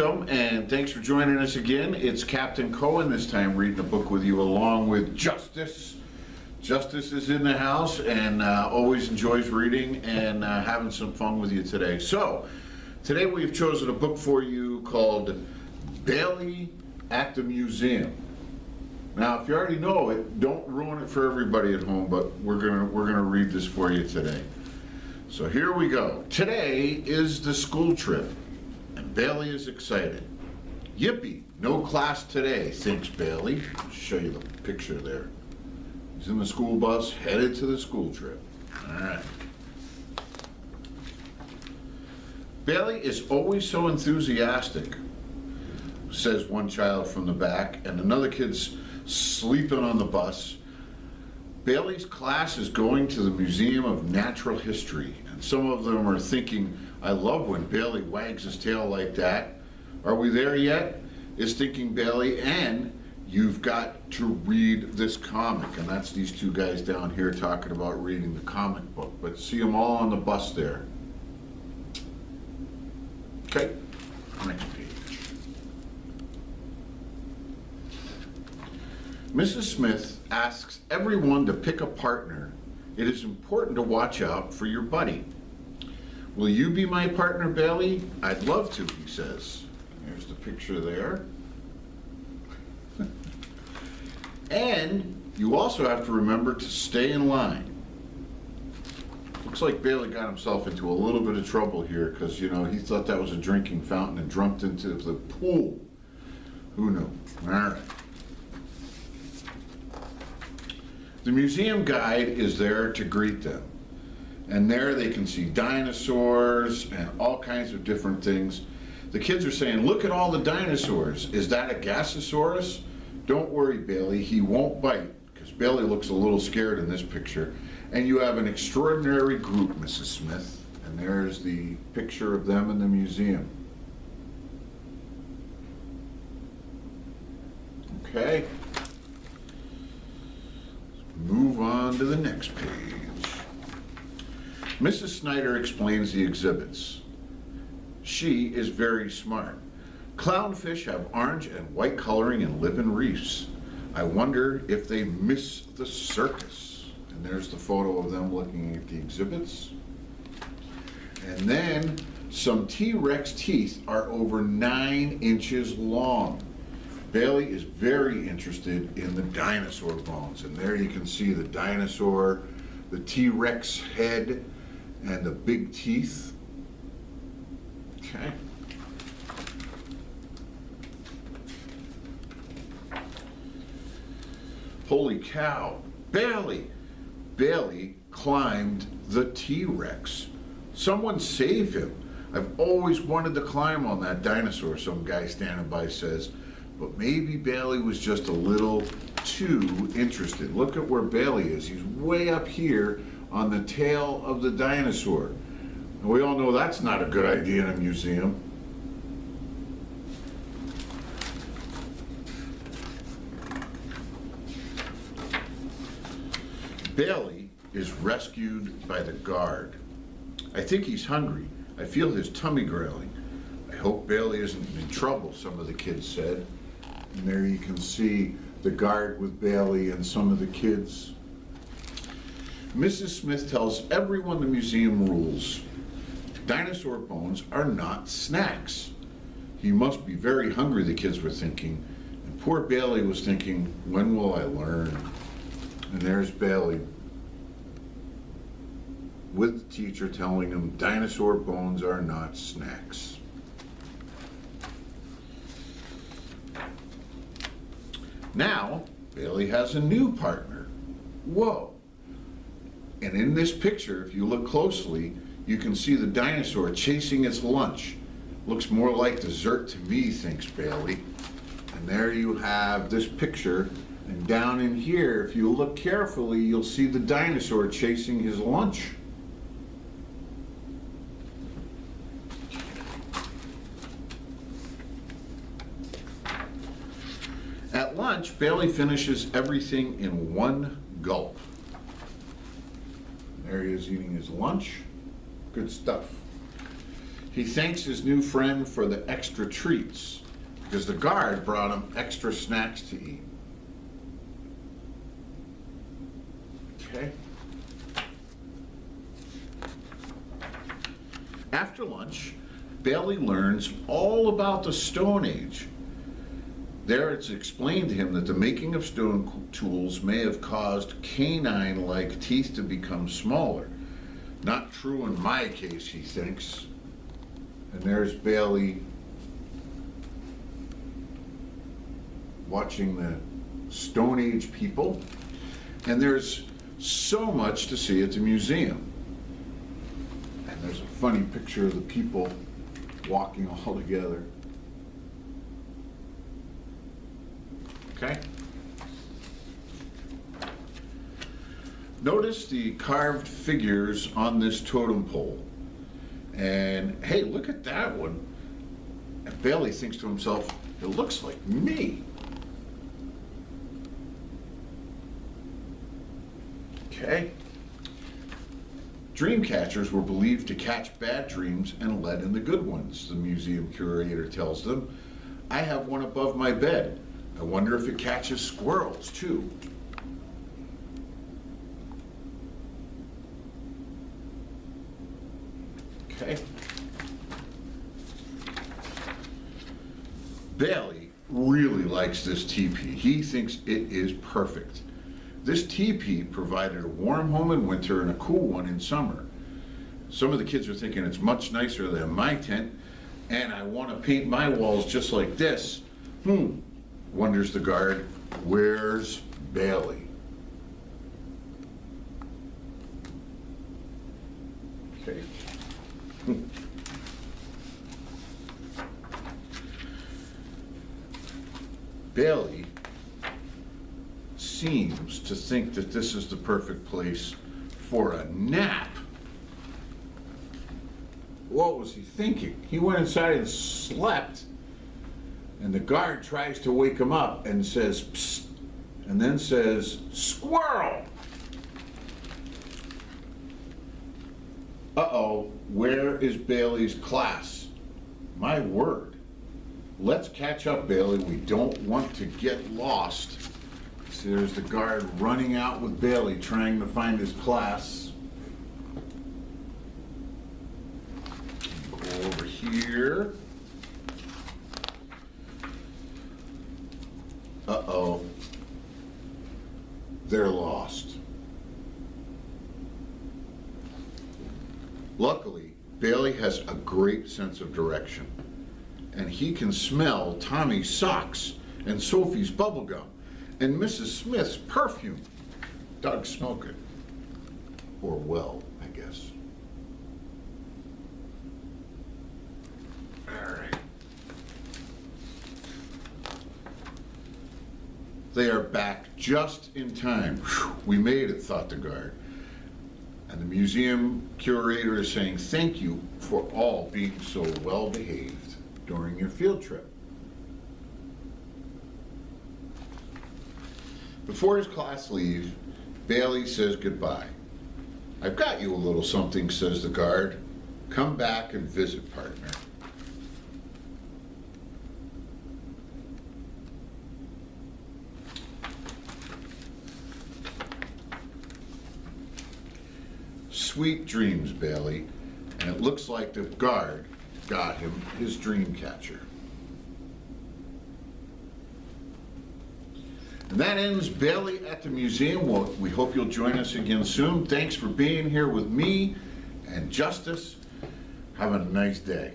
Welcome and thanks for joining us again. It's Captain Cohen this time reading a book with you along with Justice. Justice is in the house and always enjoys reading and having some fun with you today. So, today we've chosen a book for you called Bailey at the Museum. Now, if you already know it, don't ruin it for everybody at home, but we're gonna read this for you today. So here we go. Today is the school trip, and Bailey is excited. Yippee, no class today, thinks Bailey. I'll show you the picture there. He's in the school bus, headed to the school trip. All right. Bailey is always so enthusiastic, says one child from the back, and another kid's sleeping on the bus. Bailey's class is going to the Museum of Natural History, and some of them are thinking, I love when Bailey wags his tail like that. Are we there yet? Is thinking Bailey, and you've got to read this comic, and that's these two guys down here talking about reading the comic book, but see them all on the bus there. Okay, next page. Mrs. Smith asks everyone to pick a partner. It is important to watch out for your buddy. Will you be my partner, Bailey? I'd love to, he says. There's the picture there. And you also have to remember to stay in line. Looks like Bailey got himself into a little bit of trouble here because, you know, he thought that was a drinking fountain and jumped into the pool. Who knew? All right. The museum guide is there to greet them. And there they can see dinosaurs and all kinds of different things. The kids are saying, look at all the dinosaurs. Is that a Gasosaurus? Don't worry, Bailey, he won't bite, because Bailey looks a little scared in this picture. And you have an extraordinary group, Mrs. Smith. And there's the picture of them in the museum. Okay. Move on to the next page. Mrs. Snyder explains the exhibits. She is very smart. Clownfish have orange and white coloring and live in reefs. I wonder if they miss the circus. And there's the photo of them looking at the exhibits. And then some T-Rex teeth are over 9 inches long. Bailey is very interested in the dinosaur bones, and there you can see the dinosaur, the T-Rex head, and the big teeth. Okay. Holy cow, Bailey! Bailey climbed the T-Rex. Someone save him. I've always wanted to climb on that dinosaur, some guy standing by says. But maybe Bailey was just a little too interested. Look at where Bailey is. He's way up here on the tail of the dinosaur. And we all know that's not a good idea in a museum. Bailey is rescued by the guard. I think he's hungry. I feel his tummy growling. I hope Bailey isn't in trouble, some of the kids said. And there you can see the guard with Bailey and some of the kids. Mrs. Smith tells everyone the museum rules. Dinosaur bones are not snacks. He must be very hungry, the kids were thinking. And poor Bailey was thinking, when will I learn? And there's Bailey with the teacher telling him dinosaur bones are not snacks. Now, Bailey has a new partner. Whoa. And in this picture, if you look closely, you can see the dinosaur chasing its lunch. Looks more like dessert to me, thinks Bailey. And there you have this picture. And down in here, if you look carefully, you'll see the dinosaur chasing his lunch. At lunch, Bailey finishes everything in one gulp. There he is eating his lunch. Good stuff. He thanks his new friend for the extra treats because the guard brought him extra snacks to eat. Okay. After lunch, Bailey learns all about the Stone Age. There it's explained to him that the making of stone tools may have caused canine-like teeth to become smaller. Not true in my case, he thinks. And there's Bailey watching the Stone Age people. And there's so much to see at the museum. And there's a funny picture of the people walking all together. Okay? Notice the carved figures on this totem pole. And hey, look at that one. And Bailey thinks to himself, it looks like me. Okay. Dream catchers were believed to catch bad dreams and let in the good ones, the museum curator tells them. I have one above my bed. I wonder if it catches squirrels too. Okay. Bailey really likes this teepee. He thinks it is perfect. This teepee provided a warm home in winter and a cool one in summer. Some of the kids are thinking it's much nicer than my tent, and I want to paint my walls just like this. Wonders the guard. Where's Bailey? Okay. Bailey seems to think that this is the perfect place for a nap. What was he thinking? He went inside and slept, and the guard tries to wake him up and says, psst, and then says, squirrel! Uh-oh, where is Bailey's class? My word. Let's catch up, Bailey. We don't want to get lost. See, there's the guard running out with Bailey, trying to find his class. Go over here. Uh-oh. They're lost. Luckily, Bailey has a great sense of direction, and he can smell Tommy's socks and Sophie's bubble gum and Mrs. Smith's perfume. Doug smoked it. Or well, I guess. All right. They are back just in time. Whew, we made it, thought the guard. And the museum curator is saying thank you for all being so well behaved during your field trip. Before his class leaves, Bailey says goodbye. I've got you a little something, says the guard. Come back and visit, partner. Sweet dreams, Bailey. And it looks like the guard got him his dream catcher. And that ends Bailey at the museum. Well, we hope you'll join us again soon. Thanks for being here with me and Justice. Have a nice day.